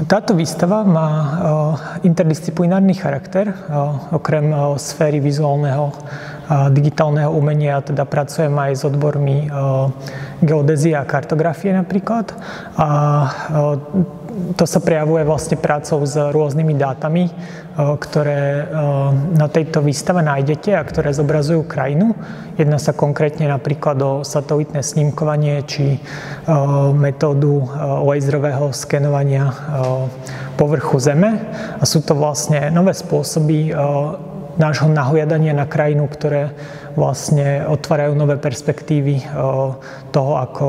Táto výstava má interdisciplinárny charakter. Okrem sféry vizuálneho a digitálneho umenia teda pracujem aj s odbormi geodézie a kartografie napríklad. A to sa prejavuje vlastne prácou s rôznymi dátami, ktoré na tejto výstave nájdete a ktoré zobrazujú krajinu. Jedná sa konkrétne napríklad o satelitné snímkovanie či metódu laserového skenovania povrchu Zeme. A sú to vlastne nové spôsoby nášho nahliadania na krajinu, ktoré vlastne otvárajú nové perspektívy toho, ako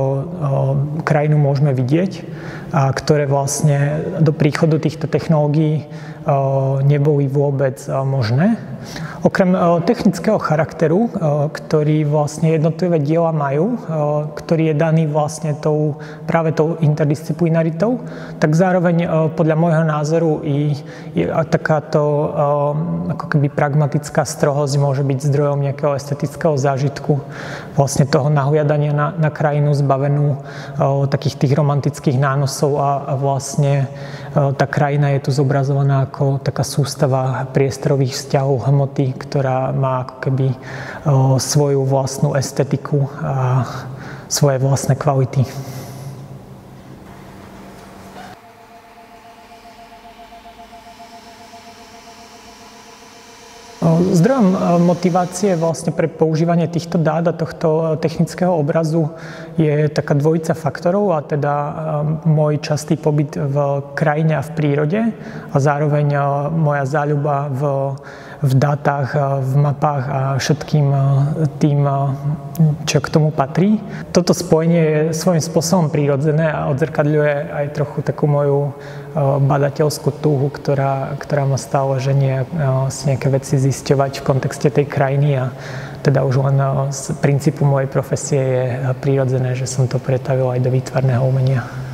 krajinu môžeme vidieť a ktoré vlastne do príchodu týchto technológií neboli vôbec možné. Okrem technického charakteru, ktorý vlastne jednotlivé diela majú, ktorý je daný vlastne práve tou interdisciplinaritou, tak zároveň podľa môjho názoru i takáto ako keby pragmatická strohosť môže byť zdrojom nejakého estetického zážitku, vlastne toho nahliadania na krajinu zbavenú takých tých romantických nánosov a vlastne tá krajina je tu zobrazovaná ako taká sústava priestorových vzťahov hmoty, ktorá má ako keby svoju vlastnú estetiku a svoje vlastné kvality. Zdrojom motivácie vlastne pre používanie týchto dát a tohto technického obrazu je taká dvojica faktorov, a teda môj častý pobyt v krajine a v prírode a zároveň moja záľuba v dátach, v mapách a všetkým tým, čo k tomu patrí. Toto spojenie je svojím spôsobom prirodzené a odzrkadľuje aj trochu takú moju badateľskú túhu, ktorá ma stále ženie si nejaké veci zisťovať v kontexte tej krajiny, a teda už len z princípu mojej profesie je prirodzené, že som to pretavil aj do výtvarného umenia.